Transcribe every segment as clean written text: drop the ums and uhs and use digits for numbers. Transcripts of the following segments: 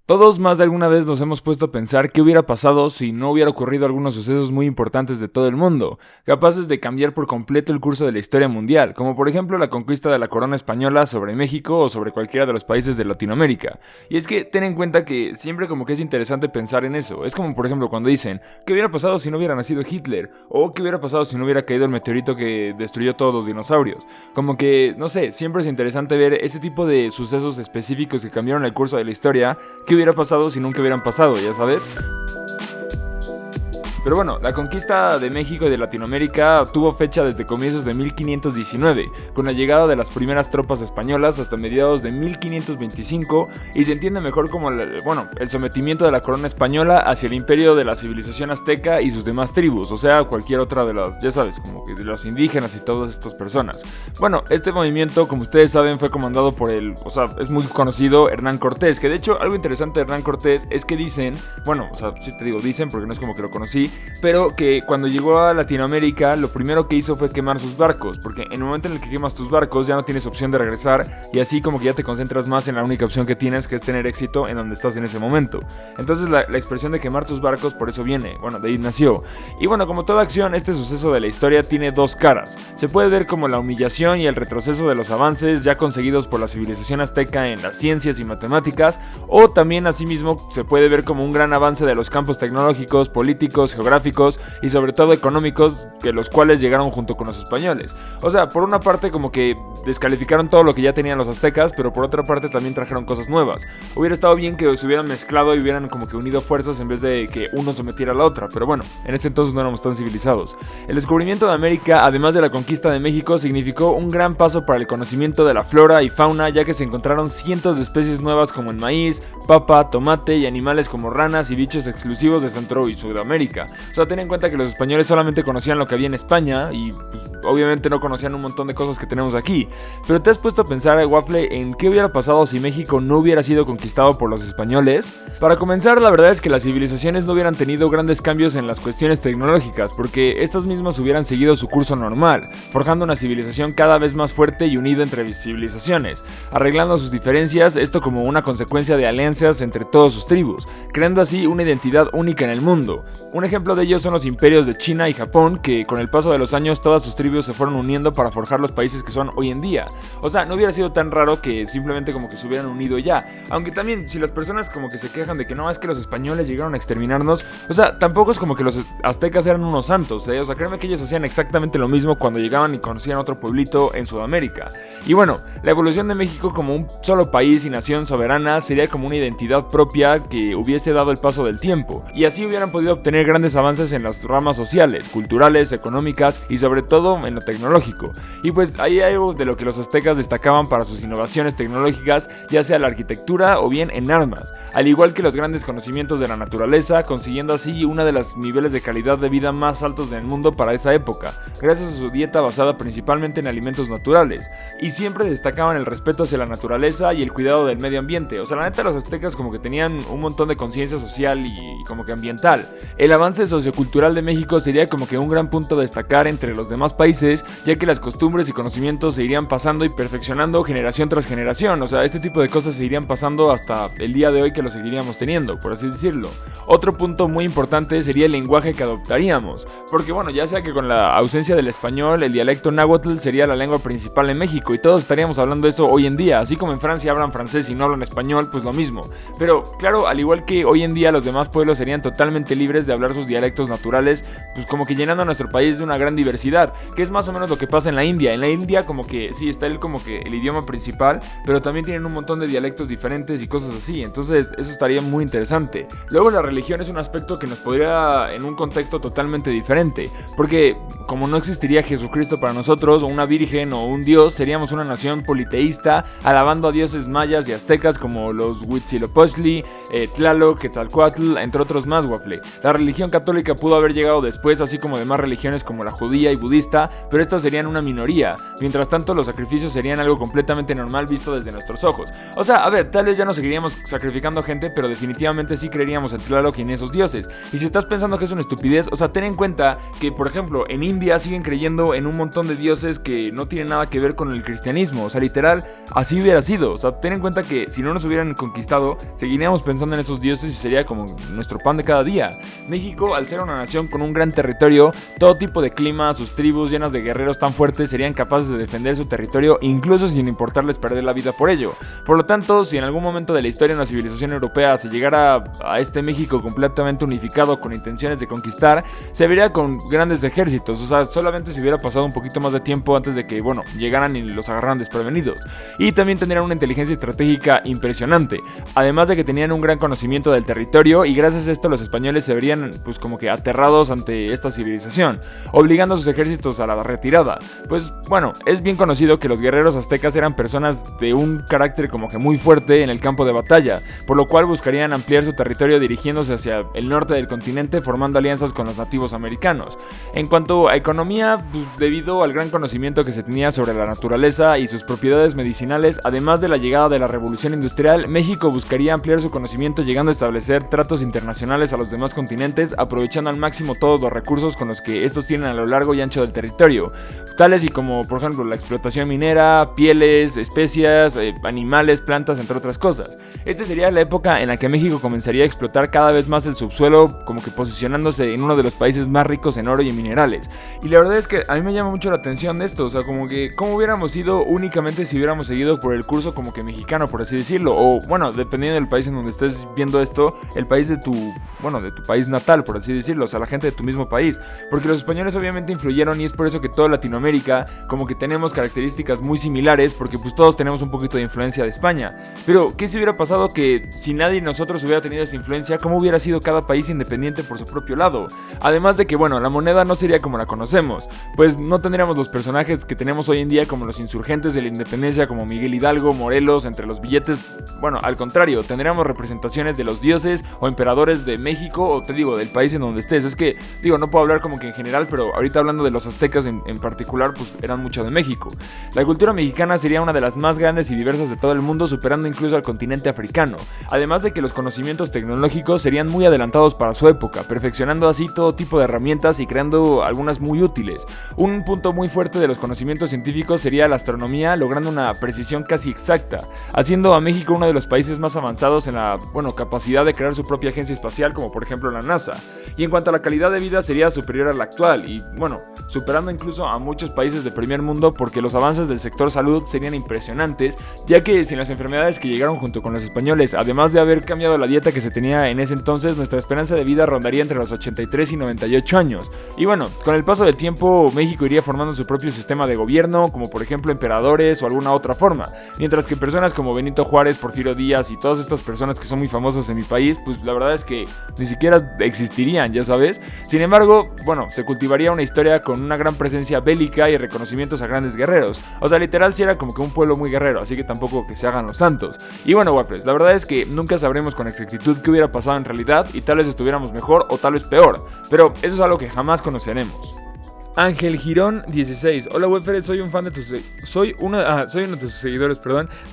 Todos más de alguna vez nos hemos puesto a pensar qué hubiera pasado si no hubiera ocurrido algunos sucesos muy importantes de todo el mundo, capaces de cambiar por completo el curso de la historia mundial, como por ejemplo la conquista de la corona española sobre México o sobre cualquiera de los países de Latinoamérica. Y es que ten en cuenta que siempre como que es interesante pensar en eso. Es como por ejemplo cuando dicen, ¿qué hubiera pasado si no hubiera nacido Hitler? O ¿qué hubiera pasado si no hubiera caído el meteorito que destruyó todos los dinosaurios? Como que, no sé, siempre es interesante ver ese tipo de sucesos específicos que cambiaron el curso de la historia. ¿Qué hubiera pasado si nunca hubieran pasado, ya sabes? Pero bueno, la conquista de México y de Latinoamérica tuvo fecha desde comienzos de 1519, con la llegada de las primeras tropas españolas hasta mediados de 1525, y se entiende mejor como el sometimiento de la corona española hacia el imperio de la civilización azteca y sus demás tribus, o sea, cualquier otra de las, ya sabes, como que de los indígenas y todas estas personas. Bueno, este movimiento, como ustedes saben, fue comandado por es muy conocido Hernán Cortés, que de hecho algo interesante de Hernán Cortés es que dicen, sí te digo dicen porque no es como que lo conocí, pero que cuando llegó a Latinoamérica lo primero que hizo fue quemar sus barcos, porque en el momento en el que quemas tus barcos ya no tienes opción de regresar y así como que ya te concentras más en la única opción que tienes, que es tener éxito en donde estás en ese momento. Entonces la expresión de quemar tus barcos por eso viene, de ahí nació. Y bueno, como toda acción, este suceso de la historia tiene dos caras. Se puede ver como la humillación y el retroceso de los avances ya conseguidos por la civilización azteca en las ciencias y matemáticas, o también asimismo se puede ver como un gran avance de los campos tecnológicos, políticos, geográficos y sobre todo económicos, que los cuales llegaron junto con los españoles. O sea, por una parte como que descalificaron todo lo que ya tenían los aztecas, pero por otra parte también trajeron cosas nuevas. Hubiera estado bien que se hubieran mezclado y hubieran como que unido fuerzas en vez de que uno sometiera a la otra, pero bueno, en ese entonces no éramos tan civilizados. El descubrimiento de América, además de la conquista de México, significó un gran paso para el conocimiento de la flora y fauna, ya que se encontraron cientos de especies nuevas como el maíz, papa, tomate y animales como ranas y bichos exclusivos de Centro y Sudamérica. O sea, ten en cuenta que los españoles solamente conocían lo que había en España y pues, obviamente no conocían un montón de cosas que tenemos aquí. Pero ¿te has puesto a pensar, Waffle, en qué hubiera pasado si México no hubiera sido conquistado por los españoles? Para comenzar, la verdad es que las civilizaciones no hubieran tenido grandes cambios en las cuestiones tecnológicas, porque estas mismas hubieran seguido su curso normal, forjando una civilización cada vez más fuerte y unida entre civilizaciones, arreglando sus diferencias, esto como una consecuencia de alianzas entre todas sus tribus, creando así una identidad única en el mundo. Un ejemplo de ello son los imperios de China y Japón, que con el paso de los años todas sus tribus se fueron uniendo para forjar los países que son hoy en día. O sea, no hubiera sido tan raro que simplemente como que se hubieran unido ya. Aunque también, si las personas como que se quejan de que no, es que los españoles llegaron a exterminarnos, o sea, tampoco es como que los aztecas eran unos santos, O sea, créeme que ellos hacían exactamente lo mismo cuando llegaban y conocían otro pueblito en Sudamérica. Y bueno, la evolución de México como un solo país y nación soberana sería como una identidad propia que hubiese dado el paso del tiempo, y así hubieran podido obtener grandes avances en las ramas sociales, culturales, económicas y sobre todo en lo tecnológico. Y pues ahí hay algo de lo que los aztecas destacaban para sus innovaciones tecnológicas, ya sea la arquitectura o bien en armas, al igual que los grandes conocimientos de la naturaleza, consiguiendo así uno de los niveles de calidad de vida más altos del mundo para esa época, gracias a su dieta basada principalmente en alimentos naturales, y siempre destacaban el respeto hacia la naturaleza y el cuidado del medio ambiente. O sea, la neta, los aztecas como que tenían un montón de conciencia social y como que ambiental. El avance sociocultural de México sería como que un gran punto a destacar entre los demás países, ya que las costumbres y conocimientos se irían pasando y perfeccionando generación tras generación. O sea, este tipo de cosas se irían pasando hasta el día de hoy, que lo seguiríamos teniendo, por así decirlo. Otro punto muy importante sería el lenguaje que adoptaríamos, porque bueno, ya sea que con la ausencia del español, el dialecto náhuatl sería la lengua principal en México y todos estaríamos hablando de eso hoy en día, así como en Francia hablan francés y no hablan español, pues lo mismo. Pero claro, al igual que hoy en día los demás pueblos serían totalmente libres de hablar sus dialectos naturales, pues como que llenando a nuestro país de una gran diversidad, que es más o menos lo que pasa en la India. En la India como que sí está como que el idioma principal, pero también tienen un montón de dialectos diferentes y cosas así, entonces eso estaría muy interesante. Luego la religión es un aspecto que nos podría en un contexto totalmente diferente, porque como no existiría Jesucristo para nosotros, o una virgen o un dios, seríamos una nación politeísta, alabando a dioses mayas y aztecas como los Huitzilopochtli, Tlaloc, Quetzalcóatl, entre otros más, Waffle. La religión católica pudo haber llegado después, así como demás religiones como la judía y budista, pero estas serían una minoría. Mientras tanto, los sacrificios serían algo completamente normal visto desde nuestros ojos. O sea, a ver, tal vez ya no seguiríamos sacrificando gente, pero definitivamente sí creeríamos en Tlaloc y en esos dioses. Y si estás pensando que es una estupidez, o sea, ten en cuenta que, por ejemplo, en India siguen creyendo en un montón de dioses que no tienen nada que ver con el cristianismo. O sea, literal, así hubiera sido. O sea, ten en cuenta que si no nos hubieran conquistado, seguiríamos pensando en esos dioses y sería como nuestro pan de cada día. México, al ser una nación con un gran territorio, todo tipo de clima, sus tribus llenas de guerreros tan fuertes serían capaces de defender su territorio, incluso sin importarles perder la vida por ello. Por lo tanto, si en algún momento de la historia una civilización europea se llegara a este México completamente unificado con intenciones de conquistar, se vería con grandes ejércitos. O sea, solamente se hubiera pasado un poquito más de tiempo antes de que, bueno, llegaran y los agarraran desprevenidos. Y también tendrían una inteligencia estratégica impresionante, además de que tenían un gran conocimiento del territorio, y gracias a esto los españoles se verían pues como que aterrados ante esta civilización, obligando a sus ejércitos a la retirada. Pues bueno, es bien conocido que los guerreros aztecas eran personas de un carácter como que muy fuerte en el campo de batalla, por lo cual buscarían ampliar su territorio dirigiéndose hacia el norte del continente, formando alianzas con los nativos americanos. En cuanto a economía, pues, debido al gran conocimiento que se tenía sobre la naturaleza y sus propiedades medicinales, además de la llegada de la revolución industrial, México buscaría ampliar su conocimiento, llegando a establecer tratos internacionales a los demás continentes, aprovechando al máximo todos los recursos con los que estos tienen a lo largo y ancho del territorio, tales y como por ejemplo la explotación minera, pieles, especias, animales, plantas, entre otras cosas. Esta sería la época en la que México comenzaría a explotar cada vez más el subsuelo, como que posicionándose en uno de los países más ricos en oro y en minerales. Y la verdad es que a mí me llama mucho la atención de esto, o sea, como que cómo hubiéramos ido únicamente si hubiéramos seguido por el curso como que mexicano, por así decirlo, o bueno, dependiendo del país en donde estés viendo esto, el país de tu país natal, por así decirlo, o sea, la gente de tu mismo país, porque los españoles obviamente influyeron y es por eso que toda Latinoamérica como que tenemos características muy similares, porque pues todos tenemos un poquito de influencia de España. Pero ¿qué si hubiera pasado que si nadie de nosotros hubiera tenido esa influencia, cómo hubiera sido cada país independiente por su propio lado? Además de que, bueno, la moneda no sería como la conocemos, pues no tendríamos los personajes que tenemos hoy en día como los insurgentes de la independencia como Miguel Hidalgo, Morelos, entre los billetes. Bueno, al contrario, tendríamos representaciones de los dioses o emperadores de México, o te digo, del país en donde estés. Es que, digo, no puedo hablar como que en general, pero ahorita hablando de los aztecas en particular, pues eran mucho de México. La cultura mexicana sería una de las más grandes y diversas de todo el mundo, superando incluso al continente africano. Además de que los conocimientos tecnológicos serían muy adelantados para su época, perfeccionando así todo tipo de herramientas y creando algunas muy útiles. Un punto muy fuerte de los conocimientos científicos sería la astronomía, logrando una precisión casi exacta, haciendo a México uno de los países más avanzados en la, capacidad de crear su propia agencia espacial, como por ejemplo la NASA. Y en cuanto a la calidad de vida, sería superior a la actual y, superando incluso a muchos países de primer mundo, porque los avances del sector salud serían impresionantes, ya que sin las enfermedades que llegaron junto con los españoles, además de haber cambiado la dieta que se tenía en ese entonces, nuestra esperanza de vida rondaría entre los 83 y 98 años. Y bueno, con el paso del tiempo, México iría formando su propio sistema de gobierno, como por ejemplo emperadores o alguna otra forma, mientras que personas como Benito Juárez, Porfirio Díaz y todas estas personas que son muy famosas en mi país, pues la verdad es que ni siquiera existirían, ya sabes. Sin embargo, se cultivaría una historia con una gran presencia bélica y reconocimientos a grandes guerreros. O sea, literal sí era como que un pueblo muy guerrero, así que tampoco que se hagan los santos. Y bueno, Waffles, la verdad es que nunca sabremos con exactitud qué hubiera pasado en realidad, y tal vez estuviéramos mejor o tal vez peor, pero eso es algo que jamás conoceremos. Ángel Girón 16. Hola Wefere, soy un fan de soy uno de tus seguidores,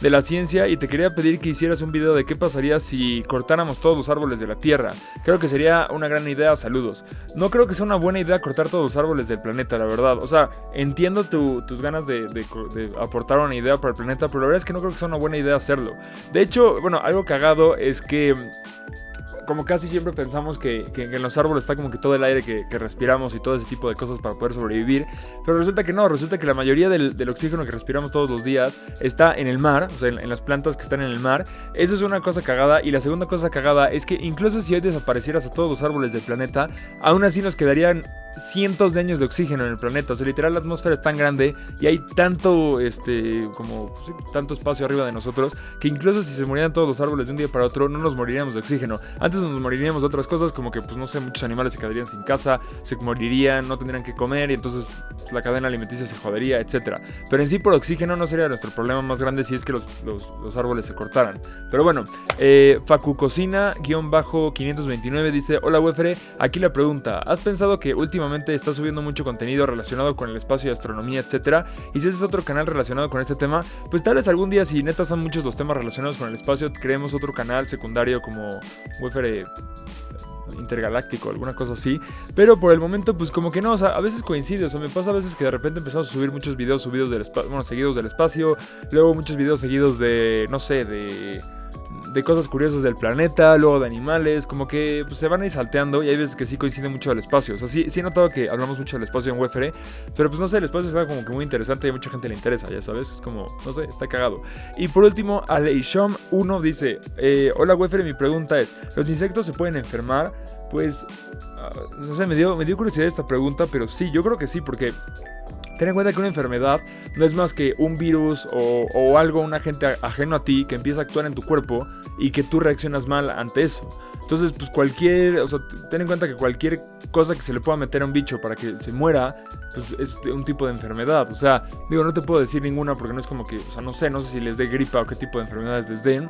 de la ciencia, y te quería pedir que hicieras un video de qué pasaría si cortáramos todos los árboles de la Tierra. Creo que sería una gran idea, saludos. No creo que sea una buena idea cortar todos los árboles del planeta, la verdad. O sea, entiendo tus ganas de aportar una idea para el planeta, pero la verdad es que no creo que sea una buena idea hacerlo. De hecho, algo cagado es que como casi siempre pensamos que en los árboles está como que todo el aire que respiramos y todo ese tipo de cosas para poder sobrevivir, pero resulta que no, resulta que la mayoría del oxígeno que respiramos todos los días está en el mar, o sea, en las plantas que están en el mar. Eso es una cosa cagada. Y la segunda cosa cagada es que incluso si hoy desaparecieras a todos los árboles del planeta, aún así nos quedarían cientos de años de oxígeno en el planeta. O sea, literal, la atmósfera es tan grande y hay tanto tanto espacio arriba de nosotros, que incluso si se murieran todos los árboles de un día para otro, no nos moriríamos de oxígeno. Antes veces nos moriríamos de otras cosas, como que, pues no sé, muchos animales se quedarían sin casa, se morirían, no tendrían que comer y entonces pues, la cadena alimenticia se jodería, etcétera. Pero en sí por oxígeno no sería nuestro problema más grande si es que los árboles se cortaran. Pero bueno, Facucocina-529 dice: hola Wefere, aquí la pregunta, ¿has pensado que últimamente estás subiendo mucho contenido relacionado con el espacio y astronomía, etcétera? Y si ese es otro canal relacionado con este tema, pues tal vez algún día, si neta son muchos los temas relacionados con el espacio, creemos otro canal secundario como Wefere intergaláctico, alguna cosa así. Pero por el momento, pues como que no, o sea, a veces coincide, o sea, me pasa a veces que de repente empezamos a subir muchos videos del espacio, bueno, seguidos del espacio, luego muchos videos seguidos de, no sé, de cosas curiosas del planeta, luego de animales, como que pues, se van a ir salteando y hay veces que sí coincide mucho del espacio. O sea, sí he notado que hablamos mucho del espacio en Wefere, pero pues no sé, el espacio es algo como que muy interesante y a mucha gente le interesa, ya sabes, es como, no sé, está cagado. Y por último, Aleishom1 dice: hola Wefere, mi pregunta es, ¿los insectos se pueden enfermar? Pues, no sé, me dio curiosidad esta pregunta, pero sí, yo creo que sí, porque ten en cuenta que una enfermedad no es más que un virus o algo, un agente ajeno a ti que empieza a actuar en tu cuerpo y que tú reaccionas mal ante eso. Entonces, pues o sea, ten en cuenta que cualquier cosa que se le pueda meter a un bicho para que se muera, pues es un tipo de enfermedad. O sea, digo, no te puedo decir ninguna porque no es como que, o sea, no sé si les dé gripa o qué tipo de enfermedades les den.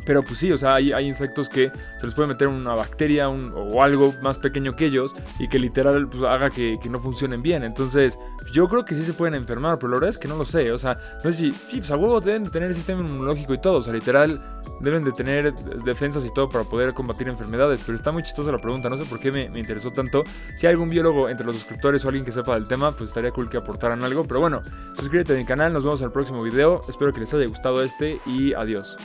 Pero pues sí, o sea, hay insectos que se les puede meter una bacteria o algo más pequeño que ellos y que literal pues, haga que no funcionen bien. Entonces, yo creo que sí se pueden enfermar, pero la verdad es que no lo sé. O sea, no sé si, sí, pues a huevo deben de tener el sistema inmunológico y todo. O sea, literal, deben de tener defensas y todo para poder combatir enfermedades. Pero está muy chistosa la pregunta, no sé por qué me interesó tanto. Si hay algún biólogo entre los suscriptores o alguien que sepa del tema, pues estaría cool que aportaran algo. Pero bueno, suscríbete a mi canal, nos vemos en el próximo video. Espero que les haya gustado y adiós.